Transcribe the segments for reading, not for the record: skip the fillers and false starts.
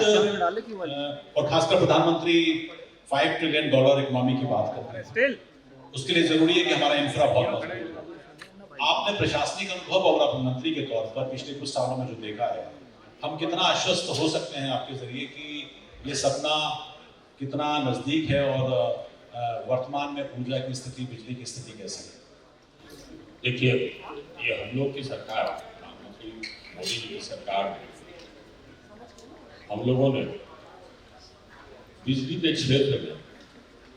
और खासकर प्रधानमंत्री $5 ट्रिलियन इकोनॉमी की बात करते हैं, उसके लिए जरूरी है कि हमारा इंफ्रा बहुत मजबूत हो। आपने प्रशासनिक अनुभव और अब मंत्री के तौर पर पिछले कुछ सालों में जो देखा है, हम कितना आश्वस्त हो सकते हैं आपके जरिए कि ये सपना कितना नजदीक है और वर्तमान में ऊर्जा की स्थिति, बिजली की स्थिति कैसी है? देखिए, ये हम लोग की सरकार, प्रधानमंत्री मोदी जी की सरकार में हम लोगों ने बिजली के क्षेत्र में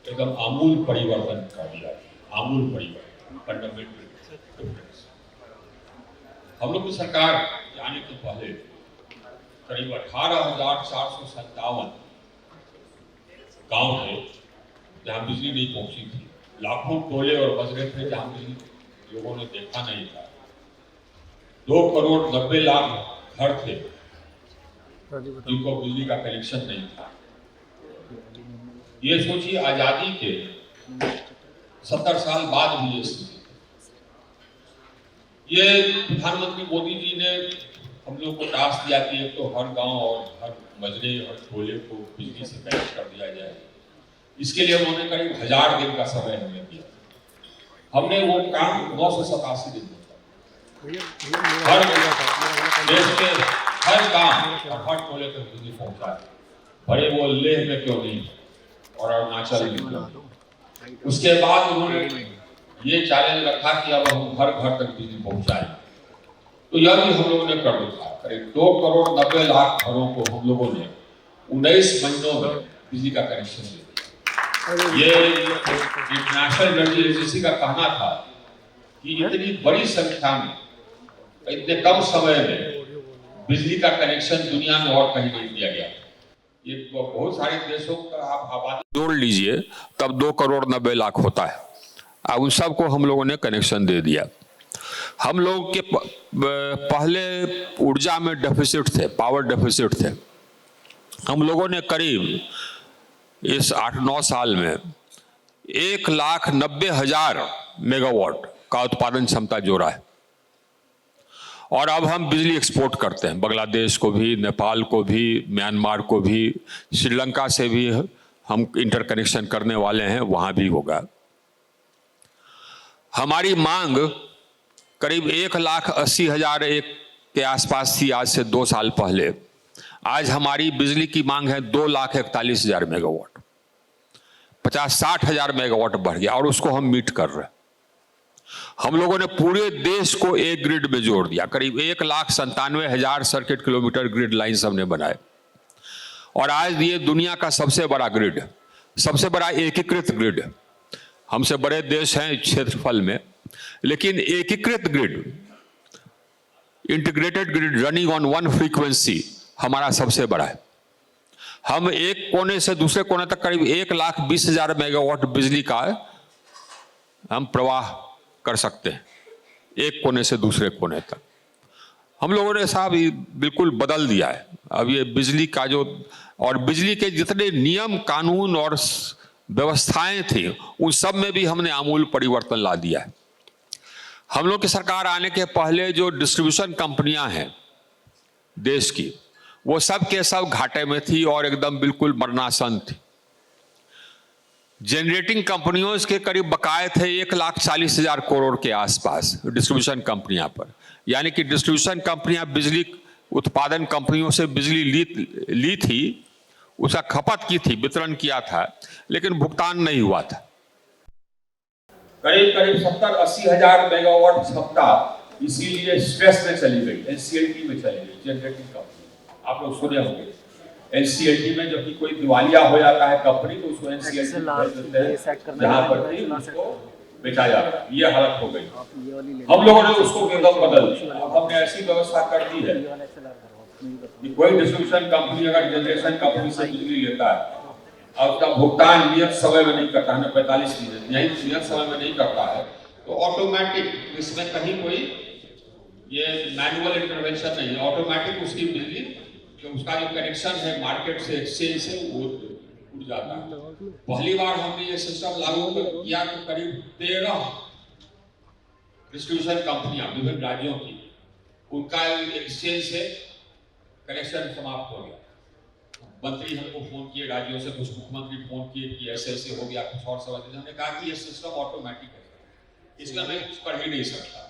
एकदम आमूल परिवर्तन कर दिया। आमूल परिवर्तन, फंडामेंटल डिफरेंस। हम लोग की सरकार आने के पहले करीब 18,457 गांव थे जहां बिजली नहीं पहुंची थी। लाखों टोले और बजरे थे जहां बिजली लोगों ने देखा नहीं था। 2,90,00,000 घर थे जिनको बिजली का कनेक्शन नहीं था। ये सोचिए, आजादी के 70 साल बाद भी ये स्थिति। ये प्रधानमंत्री मोदी जी ने हम लोग को टास्क दिया कि एक तो हर गांव और हर मजरे और टोले को बिजली से कनेक्ट कर दिया जाए। इसके लिए उन्होंने करीब 1000 दिन का समय हमें दिया। हमने वो काम 987 दिन में हर देश के हर गांव और हर टोले तक बिजली पहुंचाए। बड़े वो लेह में क्यों नहीं और अरुणाचल में क्यों नहीं। उसके बाद उन्होंने ये चैलेंज रखा कि अब हम हर घर तक बिजली पहुंचाएं। तो यह भी हम लोगों ने कर दिखाया। करीब 2,90,00,000 घरों को हम लोगों ने 19 महीनों में बिजली का कनेक्शन दिया। ये इंटरनेशनल एनर्जी एजेंसी का कहना था कि इतनी बड़ी संख्या में इतने कम समय में बिजली का कनेक्शन दुनिया में और कहीं नहीं दिया गया। ये बहुत सारे देशों का आप आबादी जोड़ लीजिए तब 2,90,00,000 होता है। अब उन सबको हम लोगों ने कनेक्शन दे दिया। हम लोग के पहले ऊर्जा में डेफिसिट थे, पावर डेफिसिट थे। हम लोगों ने करीब इस 8-9 साल में 1,90,000 मेगावाट का उत्पादन क्षमता जोड़ा है। और अब हम बिजली एक्सपोर्ट करते हैं, बांग्लादेश को भी, नेपाल को भी, म्यांमार को भी, श्रीलंका से भी हम इंटरकनेक्शन करने वाले हैं, वहां भी होगा। हमारी मांग करीब 1,80,000 के आसपास थी आज से 2 साल पहले। आज हमारी बिजली की मांग है 2,41,000 मेगावाट। 50-60,000 मेगावाट बढ़ गया और उसको हम मीट कर रहे हैं। हम लोगों ने पूरे देश को एक ग्रिड में जोड़ दिया। करीब 1,97,000 सर्किट किलोमीटर ग्रिड लाइन्स हमने बनाए और आज ये दुनिया का सबसे बड़ा ग्रिड, सबसे बड़ा एकीकृत ग्रिड। हमसे बड़े देश हैं क्षेत्रफल में, लेकिन एकीकृत grid, integrated grid running on one frequency हमारा सबसे बड़ा है। हम एक कोने से दूसरे कोने तक करीब 1,20,000 मेगावाट बिजली का हम प्रवाह कर सकते हैं, एक कोने से दूसरे कोने तक। हम लोगों ने साहब ये बिल्कुल बदल दिया है। अब ये बिजली का जो और बिजली के जितने नियम, कानून और व्यवस्थाएं थी, उन सब में भी हमने आमूल परिवर्तन ला दिया है। हम लोग की सरकार आने के पहले जो डिस्ट्रीब्यूशन कंपनियां हैं देश की, वो सब के सब घाटे में थी और एकदम बिल्कुल मरनासन थी। जनरेटिंग कंपनियों के करीब बकाये थे 1,40,000 करोड़ के आसपास डिस्ट्रीब्यूशन कंपनियां पर। यानी कि डिस्ट्रीब्यूशन कंपनियां बिजली उत्पादन कंपनियों से बिजली ली थी, उसका खपत की थी, वितरण किया था, लेकिन भुगतान नहीं हुआ था। करीब 70-80,000 मेगावाट क्षमता इसीलिए स्ट्रेस में चली गई, एनसीएलटी में चली गई जनरेटिंग कंपनी। आप लोग सुने होंगे एनसीएलटी में जब कोई दिवालिया हो जाता है कंपनी तो उसको एनसीएलटी भेज देते हैं, जहां पर भी उसको बेचा जाता है। ये हालत हो गई। हम लोगों ने उसको एकदम बदल दिया। अब हमने ऐसी व्यवस्था कर दी है कि कोई डिस्ट्रीब्यूशन कंपनी अगर जनरेशन कंपनी से बिजली लेता है और उसका भुगतान नियत समय में नहीं करता है, 45 मिनट यही नियत समय में नहीं करता है, तो ऑटोमेटिक, इसमें कहीं कोई ये मैनुअल इंटरवेंशन नहीं है, ऑटोमेटिक उसकी बिजली जो उसका जो कनेक्शन है मार्केट से, एक्सचेंज से, वो उड़ जाता है। पहली बार हमने ये सिस्टम लागू किया तो करीब 13 डिस्ट्रीब्यूशन कंपनियां विभिन्न राज्यों की, उनका एक्सचेंज से कनेक्शन समाप्त हो गया। मंत्री हमको फोन किए राज्यों से, कुछ मुख्यमंत्री फोन किए कि ऐसे ऐसे हो गया, कुछ और समझ। हमने कहा कि ये सिस्टम ऑटोमेटिक है, इसमें मैं कुछ कर ही नहीं सकता।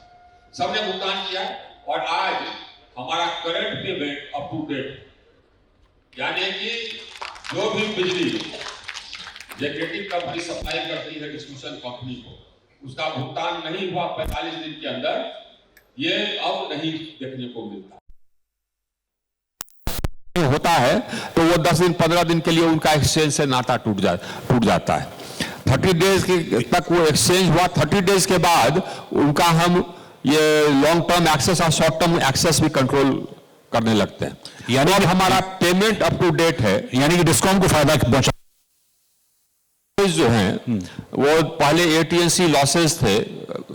सबने भुगतान किया और आज हमारा current payment up to date, यानी कि जो भी बिजली जनरेटिंग कंपनी सप्लाई करती है डिस्ट्रीब्यूशन कंपनी को, उसका भुगतान नहीं हुआ 45 दिन के अंदर, ये अब नहीं देखने को मिलता होता है। तो वो 10 दिन 15 दिन के लिए उनका एक्सचेंज से नाता टूट जाता है। 30 डेज तक वो एक्सचेंज हुआ, 30 डेज के बाद उनका हम ये लॉन्ग टर्म एक्सेस और शॉर्ट टर्म एक्सेस भी कंट्रोल करने लगते हैं। यानी अब हमारा पेमेंट अप टू डेट है, यानी कि डिस्कॉम को फायदा पहुंचा। जो हैं वो पहले एटीएनसी लॉसेस थे,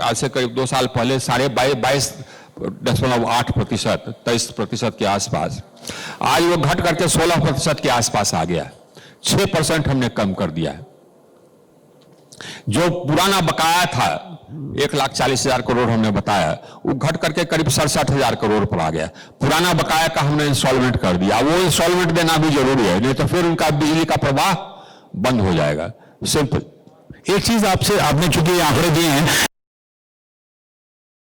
आज से करीब 2 साल पहले 22.8%, 23% के आसपास। आज वो घट करके 16% के आसपास आ गया है। 6% हमने कम कर दिया है। जो पुराना बकाया था 1,40,000 करोड़ हमने बताया, वो घट करके करीब 67,000 करोड़ पर आ गया। पुराना बकाया का हमने इंस्टॉलमेंट कर दिया। वो इंस्टॉलमेंट देना भी जरूरी है, नहीं तो फिर उनका बिजली का प्रवाह बंद हो जाएगा। सिंपल। एक चीज आपने चूंकि आंकड़े दिए हैं,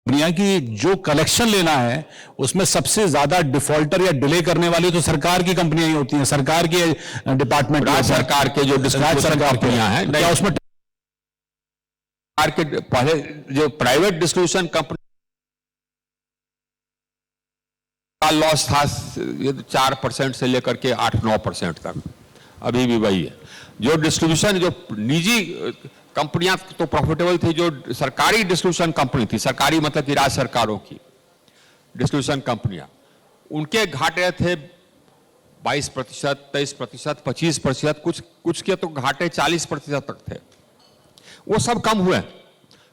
दुनिया की जो कलेक्शन लेना है उसमें सबसे ज्यादा डिफॉल्टर या डिले करने वाली तो सरकार की कंपनियां ही होती हैं, सरकार के डिपार्टमेंट, राज्य सरकार के जो डिस्ट्रीब्यूशन कंपनियां हैं, क्या उसमें के पहले जो प्राइवेट डिस्ट्रीब्यूशन कंपनी का लॉस था 4% से लेकर के 8-9% तक, अभी भी वही है। जो डिस्ट्रीब्यूशन, जो निजी कंपनियां तो प्रॉफिटेबल थी, जो सरकारी डिस्ट्रीब्यूशन कंपनी थी, सरकारी मतलब कि राज्य सरकारों की डिस्ट्रीब्यूशन कंपनियां, उनके घाटे थे 22%, 23%, 25%, कुछ के तो घाटे 40% तक थे। वो सब कम हुए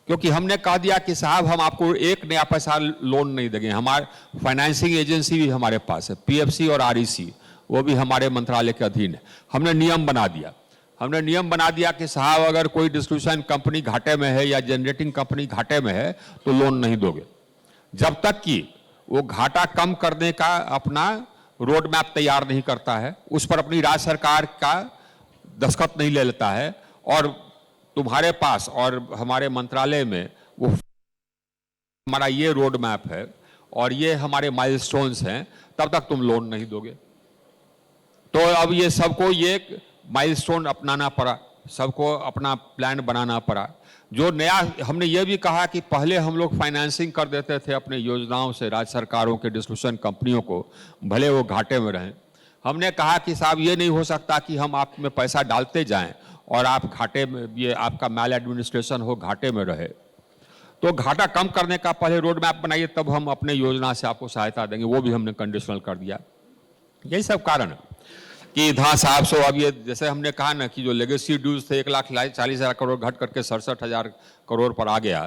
क्योंकि हमने कह दिया कि साहब हम आपको एक नया पैसा लोन नहीं देंगे। हमारे फाइनेंसिंग एजेंसी भी हमारे पास है, पीएफसी और आरईसी, वो भी हमारे मंत्रालय के अधीन है। हमने नियम बना दिया कि साहब अगर कोई डिस्ट्रीब्यूशन कंपनी घाटे में है या जनरेटिंग कंपनी घाटे में है तो लोन नहीं दोगे, जब तक कि वो घाटा कम करने का अपना रोड मैप तैयार नहीं करता है, उस पर अपनी राज्य सरकार का दस्तखत नहीं ले लेता है, और तुम्हारे पास और हमारे मंत्रालय में वो हमारा ये रोड मैप है और ये हमारे माइलस्टोन्स हैं, तब तक तुम लोन नहीं दोगे। तो अब ये सबको ये माइलस्टोन अपनाना पड़ा, सबको अपना प्लान बनाना पड़ा। जो नया हमने ये भी कहा कि पहले हम लोग फाइनेंसिंग कर देते थे अपने योजनाओं से राज्य सरकारों के डिस्ट्रीब्यूशन कंपनियों को, भले वो घाटे में रहें। हमने कहा कि साहब ये नहीं हो सकता कि हम आप में पैसा डालते जाएं और आप घाटे में, ये आपका मैल एडमिनिस्ट्रेशन हो, घाटे में रहे। तो घाटा कम करने का पहले रोड मैप बनाइए, तब हम अपने योजना से आपको सहायता देंगे। वो भी हमने कंडीशनल कर दिया। यही सब कारण है कि हाँ साहब, सो अब ये जैसे हमने कहा ना कि जो लेगेसी ड्यूज थे 1,40,000 करोड़ घट करके 67,000 करोड़ पर आ गया,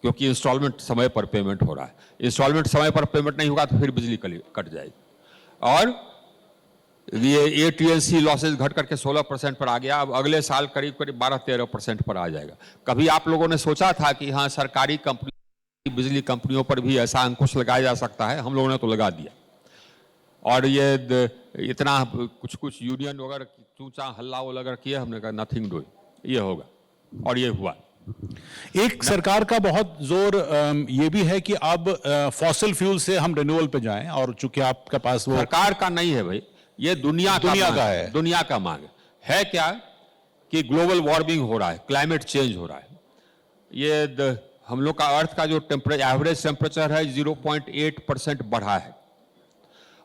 क्योंकि इंस्टॉलमेंट समय पर पेमेंट हो रहा है। इंस्टॉलमेंट समय पर पेमेंट नहीं होगा तो फिर बिजली कट जाएगी। और ये एटीएनसी लॉसेज घट करके 16% पर आ गया। अब अगले साल करीब 12-13% पर आ जाएगा। कभी आप लोगों ने सोचा था कि हाँ सरकारी कंपनी, बिजली कंपनियों पर भी ऐसा अंकुश लगाया जा सकता है? हम लोगों ने तो लगा दिया। और ये इतना कुछ यूनियन वगैरह चूचा हल्ला वो लगा किया, हमने कहा नथिंग डूइंग, ये होगा, और ये हुआ। एक सरकार का बहुत जोर ये भी है कि अब फॉसिल फ्यूल से हम रिन्यूअल पे जाएं, और चूंकि आपके पास वो सरकार का नहीं है भाई, ये दुनिया का है। दुनिया का मांग है क्या कि ग्लोबल वार्मिंग हो रहा है, क्लाइमेट चेंज हो रहा है। ये हम लोग का अर्थ का जो एवरेज टेम्परेचर है 0.8% बढ़ा है।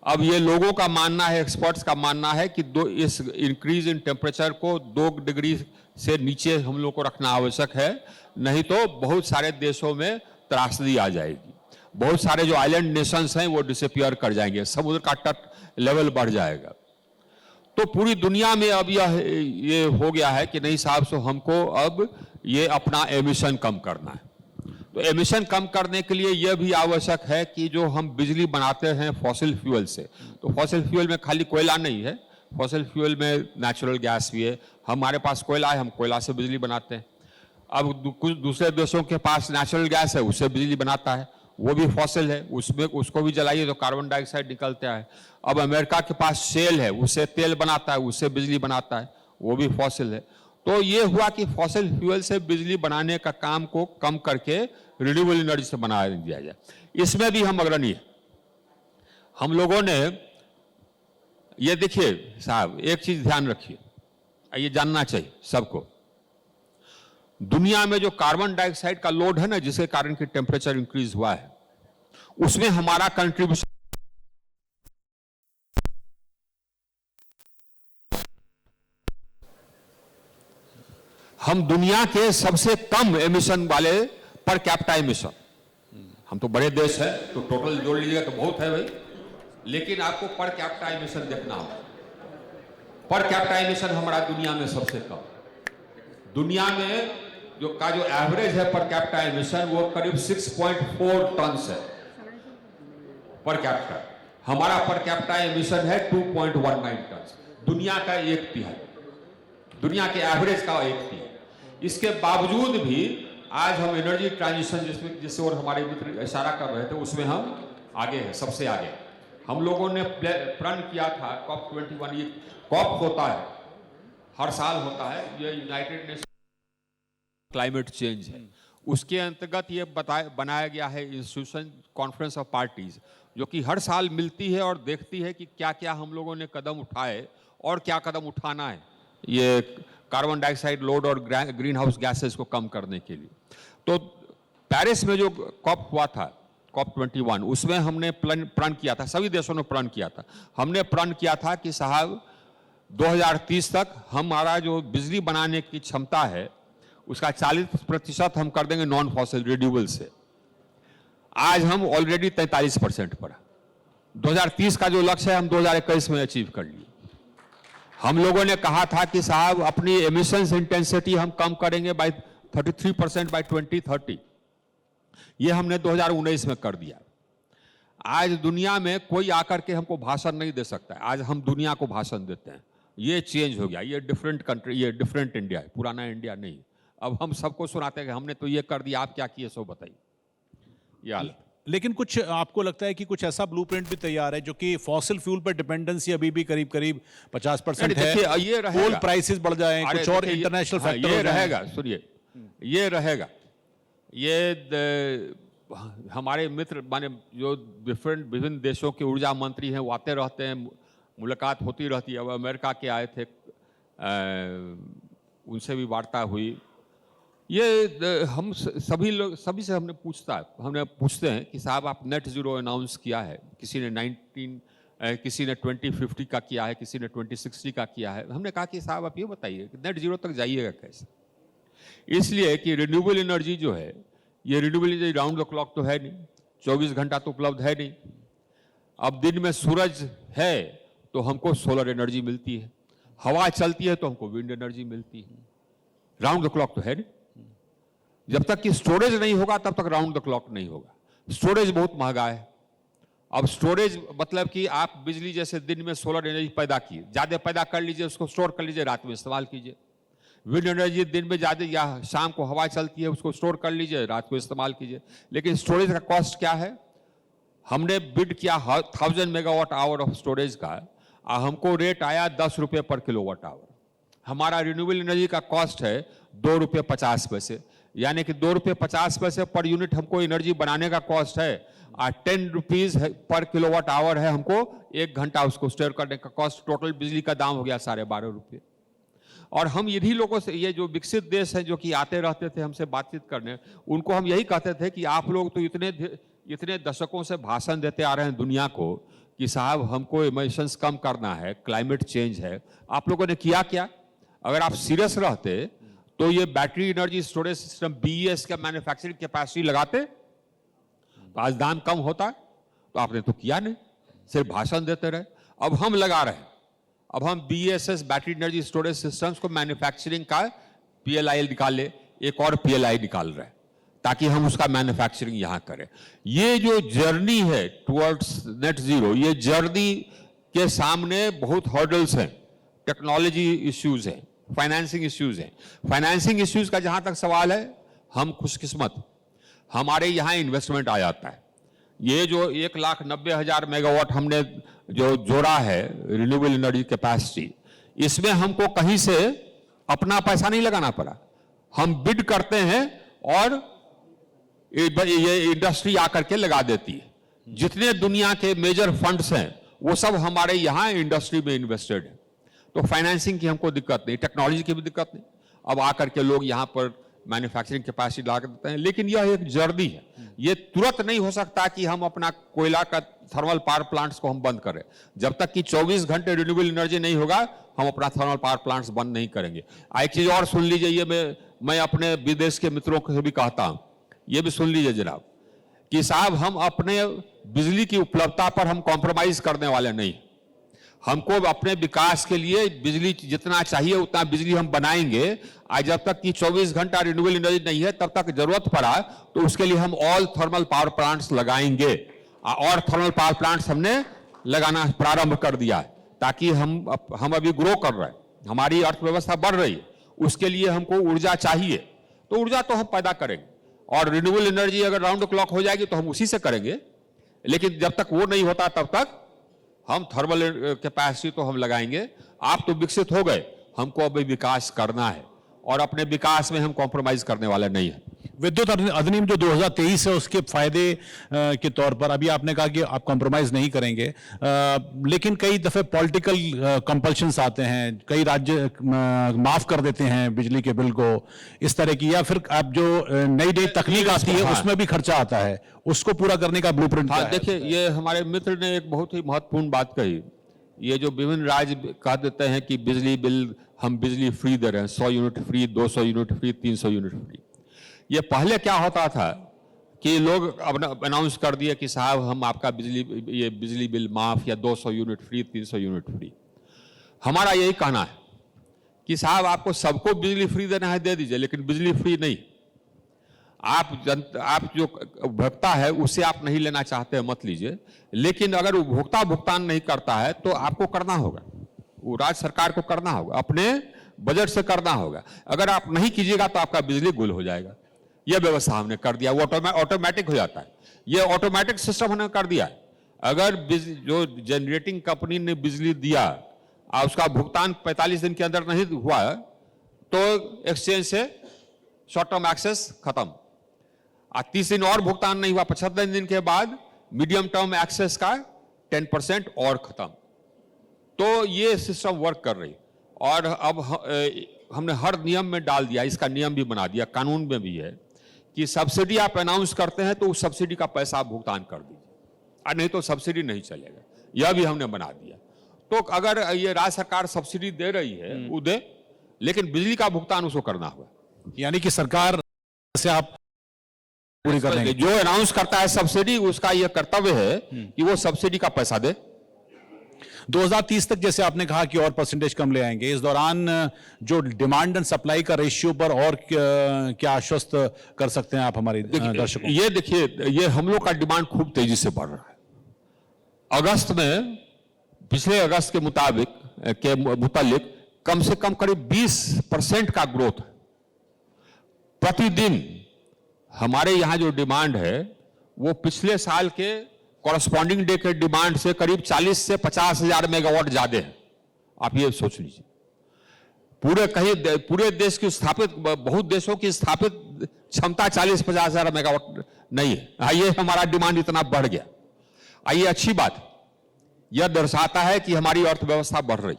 अब ये लोगों का मानना है, एक्सपर्ट्स का मानना है कि इस इंक्रीज इन टेम्परेचर को 2 डिग्री से नीचे हम लोग को रखना आवश्यक है, नहीं तो बहुत सारे देशों में त्रासदी आ जाएगी। बहुत सारे जो आइलैंड नेशंस हैं वो डिसअपियर कर जाएंगे, समुद्र का तट लेवल बढ़ जाएगा। तो पूरी दुनिया में अब ये हो गया है कि नहीं साहब, सो हमको अब ये अपना एमिशन कम करना है। तो एमिशन कम करने के लिए यह भी आवश्यक है कि जो हम बिजली बनाते हैं फॉसिल फ्यूल से, तो फॉसिल फ्यूल में खाली कोयला नहीं है, फॉसिल फ्यूल में नेचुरल गैस भी है। हमारे पास कोयला है, हम कोयला से बिजली बनाते हैं। अब कुछ दूसरे देशों के पास नेचुरल गैस है, उससे बिजली बनाता है, वो भी फॉसिल है, उसमें उसको भी जलाइए तो कार्बन डाइऑक्साइड निकलता है। अब अमेरिका के पास शेल है, उससे तेल बनाता है, उससे बिजली बनाता है, वो भी फॉसिल है। तो ये हुआ कि फॉसिल फ्यूल से बिजली बनाने का काम को कम करके रिन्यूएबल एनर्जी से बना दिया जाए। इसमें भी हम अग्रणी हैं। हम लोगों ने ये देखिए साहब, एक चीज ध्यान रखिए, ये जानना चाहिए सबको, दुनिया में जो कार्बन डाइऑक्साइड का लोड है ना, जिसके कारण कि टेम्परेचर इंक्रीज हुआ है, उसमें हमारा कंट्रीब्यूशन हम दुनिया के सबसे कम एमिशन वाले पर कैपिटा एमिशन, हम तो बड़े देश हैं तो टोटल जोड़ लीजिएगा तो बहुत है भाई, लेकिन आपको पर कैपिटा एमिशन देखना होगा। पर कैपिटा एमिशन हमारा दुनिया में सबसे कम, दुनिया में जो एवरेज है पर कैपिटा एमिशन वो करीब 6.4 टन है पर कैपिटा। हमारा पर कैपिटा एमिशन है 2.19 टन, दुनिया का 1/3, दुनिया के एवरेज का 1/3। इसके बावजूद भी आज हम एनर्जी ट्रांजिशन जिस ओर हमारे मित्र इशारा कर रहे थे, उसमें हम आगे हैं, सबसे आगे। हम लोगों ने प्रण किया था COP21, ये COP होता है, हर साल होता है, ये यूनाइटेड नेशन क्लाइमेट चेंज है, उसके अंतर्गत ये बनाया गया है इंस्टीट्यूशन कॉन्फ्रेंस ऑफ पार्टीज, जो कि हर साल मिलती है और देखती है कि क्या क्या हम लोगों ने कदम उठाए और क्या कदम उठाना है ये कार्बन डाइऑक्साइड लोड और ग्रीन हाउस गैसेस को कम करने के लिए। तो पेरिस में जो COP हुआ था, COP21, उसमें हमने प्रण किया था, सभी देशों ने प्रण किया था, हमने प्रण किया था कि साहब 2030 तक हमारा जो बिजली बनाने की क्षमता है उसका 40% हम कर देंगे नॉन फॉसिल रिन्यूएबल से। आज हम ऑलरेडी 43% पर। 2030 का जो लक्ष्य है हम 2021 में अचीव कर लिए। हम लोगों ने कहा था कि साहब अपनी एमिशंस इंटेंसिटी हम कम करेंगे बाय 33% बाय 2030, ये हमने 2019 में कर दिया। आज दुनिया में कोई आकर के हमको भाषण नहीं दे सकता है, आज हम दुनिया को भाषण देते हैं। ये चेंज हो गया, ये डिफरेंट कंट्री, ये डिफरेंट इंडिया है, पुराना इंडिया नहीं। अब हम सबको सुनाते हैं कि हमने तो ये कर दिया, आप क्या किए सो बताइए, ये हाल। लेकिन कुछ आपको लगता है कि कुछ ऐसा ब्लूप्रिंट भी तैयार है जो कि फॉसिल फ्यूल पर डिपेंडेंसी अभी भी करीब करीब 50% है, ये रहेगा, कोल प्राइसेस बढ़ जाएं, कुछ और इंटरनेशनल फैक्टर ये रहेगा, सुनिए ये रहेगा, ये हमारे मित्र माने जो विभिन्न देशों के ऊर्जा मंत्री हैं वो आते रहते हैं, मुलाकात होती रहती है। अब अमेरिका के आए थे, उनसे भी वार्ता हुई। ये हम सभी से हमने पूछते हैं कि साहब आप नेट जीरो अनाउंस किया है, किसी ने 2050 का किया है, किसी ने 2060 का किया है। हमने कहा कि साहब आप ये बताइए कि नेट जीरो तक जाइएगा कैसे। इसलिए कि रिन्यूएबल एनर्जी जो है, ये renewable energy round the clock तो है नहीं, 24 घंटा तो उपलब्ध है नहीं। अब दिन में सूरज है तो हमको सोलर एनर्जी मिलती है, हवा चलती है तो हमको विंड एनर्जी मिलती है, राउंड द क्लॉक तो है नहीं। जब तक कि स्टोरेज नहीं होगा तब तक राउंड द क्लॉक नहीं होगा। स्टोरेज बहुत महंगा है। अब स्टोरेज मतलब कि आप बिजली जैसे दिन में सोलर एनर्जी पैदा की, ज़्यादा पैदा कर लीजिए, उसको स्टोर कर लीजिए, रात में इस्तेमाल कीजिए। विंड एनर्जी दिन में ज़्यादा या शाम को हवा चलती है, उसको स्टोर कर लीजिए, रात को इस्तेमाल कीजिए। लेकिन स्टोरेज का कॉस्ट क्या है? हमने बिड किया 1000 मेगावाट आवर ऑफ स्टोरेज का, हमको रेट आया 10 रुपये पर किलोवाट आवर। हमारा रिन्यूएबल एनर्जी का कॉस्ट है 2 रुपये 50 पैसे, यानी कि 2 रुपये 50 पैसे पर यूनिट हमको एनर्जी बनाने का कॉस्ट है, और 10 रुपीज पर किलोवाट आवर है हमको 1 घंटा उसको स्टोर करने का कॉस्ट। टोटल बिजली का दाम हो गया 12.5 रुपये। और हम इन्हीं लोगों से, ये जो विकसित देश हैं जो कि आते रहते थे हमसे बातचीत करने, उनको हम यही कहते थे कि आप लोग तो इतने दशकों से भाषण देते आ रहे हैं दुनिया को कि साहब हमको एमिशंस कम करना है, क्लाइमेट चेंज है, आप लोगों ने किया क्या? अगर आप सीरियस रहते तो ये battery energy storage system BESS का मैन्युफैक्चरिंग कैपेसिटी लगाते तो आज दाम कम होता। तो आपने तो किया नहीं, सिर्फ भाषण देते रहे। अब हम लगा रहे हैं, अब हम BESS battery energy storage systems को मैन्युफैक्चरिंग का PLI निकाले, एक और PLI निकाल रहे हैं ताकि हम उसका मैन्युफैक्चरिंग यहां करें। ये जो जर्नी है टुवर्ड्स नेट जीरो, ये जर्नी के सामने बहुत हर्डल्स हैं, टेक्नोलॉजी इश्यूज हैं, फाइनेंसिंग इश्यूज हैं। फाइनेंसिंग इश्यूज का जहां तक सवाल है, हम खुशकिस्मत, हमारे यहां इन्वेस्टमेंट आ जाता है। ये जो 1,90,000 मेगावाट हमने जो जोड़ा है रिन्यूएबल एनर्जी कैपेसिटी, इसमें हमको कहीं से अपना पैसा नहीं लगाना पड़ा। हम बिड करते हैं और ये इंडस्ट्री आकर के लगा देती है। जितने दुनिया के मेजर फंड्स हैं वो सब हमारे यहाँ इंडस्ट्री में इन्वेस्टेड है। तो फाइनेंसिंग की हमको दिक्कत नहीं, टेक्नोलॉजी की भी दिक्कत नहीं। अब आकर के लोग यहाँ पर मैन्युफैक्चरिंग कैपेसिटी ला देते हैं, लेकिन यह एक जर्नी है। ये तुरंत नहीं हो सकता कि हम अपना कोयला का थर्मल पावर प्लांट्स को हम बंद करें। जब तक कि 24 घंटे रिन्यूएबल एनर्जी नहीं होगा, हम अपना थर्मल पावर प्लांट्स बंद नहीं करेंगे। एक चीज और सुन लीजिए, ये मैं अपने विदेश के मित्रों को भी कहता हूं, ये भी सुन लीजिए जनाब, कि साहब हम अपने बिजली की उपलब्धता पर हम कॉम्प्रोमाइज करने वाले नहीं। हमको अपने विकास के लिए बिजली जितना चाहिए उतना बिजली हम बनाएंगे। आज जब तक कि 24 घंटा रिन्यूएबल एनर्जी नहीं है, तब तक जरूरत पड़ा तो उसके लिए हम ऑल थर्मल पावर प्लांट्स लगाएंगे। और थर्मल पावर प्लांट्स हमने लगाना प्रारंभ कर दिया है, ताकि हम अभी ग्रो कर रहे हैं, हमारी अर्थव्यवस्था बढ़ रही है। उसके लिए हमको ऊर्जा चाहिए, तो ऊर्जा तो हम पैदा करेंगे। और रिन्यूएबल एनर्जी अगर राउंड क्लॉक हो जाएगी तो हम उसी से करेंगे। लेकिन जब तक वो नहीं होता तब तक हम थर्मल कैपेसिटी तो हम लगाएंगे। आप तो विकसित हो गए, हमको अभी विकास करना है और अपने विकास में हम कॉम्प्रोमाइज करने वाले नहीं है। विद्युत अधिनियम जो 2023 है उसके फायदे के तौर पर अभी आपने कहा कि आप कॉम्प्रोमाइज नहीं करेंगे, लेकिन कई दफे पॉलिटिकल कंपल्शंस आते हैं, कई राज्य माफ कर देते हैं बिजली के बिल को, इस तरह की, या फिर अब जो नई नई तकनीक आती है उसमें भी खर्चा आता है, उसको पूरा करने का ब्लूप्रिंट क्या है? देखिए, ये हमारे मित्र ने एक बहुत ही महत्वपूर्ण बात कही। ये जो विभिन्न राज्य कह देते हैं कि बिजली बिल हम बिजली फ्री दे रहे हैं, 100 unit free, 200 unit free, 300 unit free. ये पहले क्या होता था कि लोग अनाउंस कर दिए कि साहब हम आपका बिजली बिल माफ, या 200 यूनिट फ्री, 300 यूनिट फ्री। हमारा यही कहना है कि साहब आपको सबको बिजली फ्री देना है, दे दीजिए, लेकिन बिजली फ्री नहीं। आप जो उपभोक्ता है उससे आप नहीं लेना चाहते हैं, मत लीजिए। लेकिन अगर उपभोक्ता भुगतान नहीं करता है तो आपको करना होगा, वो राज्य सरकार को करना होगा, अपने बजट से करना होगा। अगर आप नहीं कीजिएगा तो आपका बिजली गुल हो जाएगा। यह व्यवस्था हमने कर दिया, वो ऑटोमेटिक हो जाता है। ये ऑटोमेटिक सिस्टम हमने कर दिया है। अगर जो जनरेटिंग कंपनी ने बिजली दिया और उसका भुगतान 45 दिन के अंदर नहीं हुआ तो एक्सचेंज से शॉर्ट टर्म एक्सेस खत्म। 30 दिन और भुगतान नहीं हुआ, 75 दिन के बाद मीडियम टर्म एक्सेस का 10% और खत्म। तो ये सिस्टम वर्क कर रही। और अब हमने हर नियम में डाल दिया, इसका नियम भी बना दिया, कानून में भी है कि सब्सिडी आप अनाउंस करते हैं तो उस सब्सिडी का पैसा आप भुगतान कर दीजिए, और नहीं तो सब्सिडी नहीं चलेगा। यह भी हमने बना दिया। तो अगर ये राज्य सरकार सब्सिडी दे रही है वो दे, लेकिन बिजली का भुगतान उसको करना होगा। यानी कि सरकार से आप पूरी कर लेंगे। जो अनाउंस करता है सब्सिडी, उसका यह कर्तव्य है कि वो सब्सिडी का पैसा दे। 2030 तक जैसे आपने कहा कि और परसेंटेज कम ले आएंगे, इस दौरान जो डिमांड एंड सप्लाई का रेशियो पर और क्या आश्वस्त कर सकते हैं आप हमारे दर्शकों? ये देखिए, ये हम लोग का डिमांड खूब तेजी से बढ़ रहा है। अगस्त में, पिछले अगस्त के मुताबिक कम से कम करीब 20% का ग्रोथ है। प्रतिदिन हमारे यहां जो डिमांड है वो पिछले साल के कॉरस्पॉन्डिंग डे के डिमांड से करीब 40 से 50 हजार मेगावाट ज्यादा है। आप ये सोच लीजिए, पूरे देश की स्थापित, बहुत देशों की स्थापित क्षमता 40-50 हजार मेगावाट नहीं है। ये हमारा डिमांड इतना बढ़ गया। ये अच्छी बात है, यह दर्शाता है कि हमारी अर्थव्यवस्था बढ़ रही।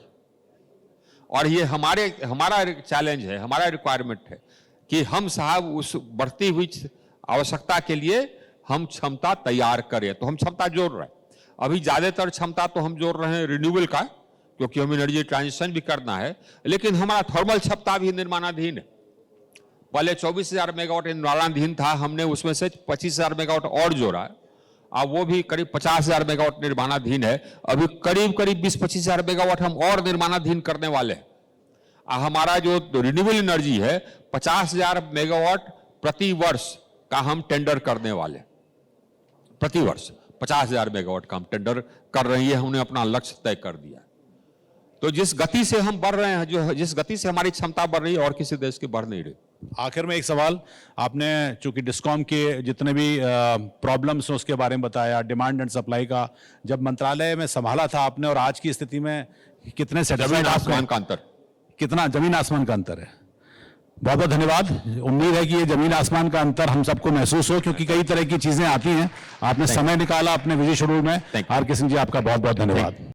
और ये हमारा चैलेंज है, हमारा रिक्वायरमेंट है कि हम साहब उस बढ़ती हुई आवश्यकता के लिए हम क्षमता तैयार करें। तो हम क्षमता जोड़ रहे हैं। अभी ज्यादातर क्षमता तो हम जोड़ रहे हैं रिन्यूएबल का, क्योंकि हमें एनर्जी ट्रांजिशन भी करना है। लेकिन हमारा थर्मल क्षमता भी निर्माणाधीन है। पहले 24,000 मेगावाट निर्माणाधीन था, हमने उसमें से 25,000 मेगावाट और जोड़ा है। अब वो भी करीब 50,000 मेगावाट निर्माणाधीन है। अभी करीब 20-25,000 मेगावाट हम और निर्माणाधीन करने वाले हैं। हमारा जो रिन्यूएबल एनर्जी है 50,000 मेगावाट प्रति वर्ष का हम टेंडर करने वाले। प्रतिवर्ष 50,000 मेगावाट का हम टेंडर कर रही है, हमने अपना लक्ष्य तय कर दिया। तो जिस गति से हम बढ़ रहे हैं, जो जिस गति से हमारी क्षमता बढ़ रही है, और किसी देश की बढ़ नहीं रही। आखिर में एक सवाल, आपने चूंकि डिस्कॉम के जितने भी प्रॉब्लम्स हैं उसके बारे में बताया, डिमांड एंड सप्लाई का, जब मंत्रालय में संभाला था आपने और आज की स्थिति में कितने जमीन आसमान का अंतर, कितना जमीन आसमान का अंतर है। बहुत बहुत धन्यवाद। उम्मीद है कि ये जमीन आसमान का अंतर हम सबको महसूस हो, क्योंकि कई तरह की चीजें आती हैं। आपने समय निकाला अपने विजय शेड्यूल में। आर के सिंह जी, आपका बहुत बहुत धन्यवाद।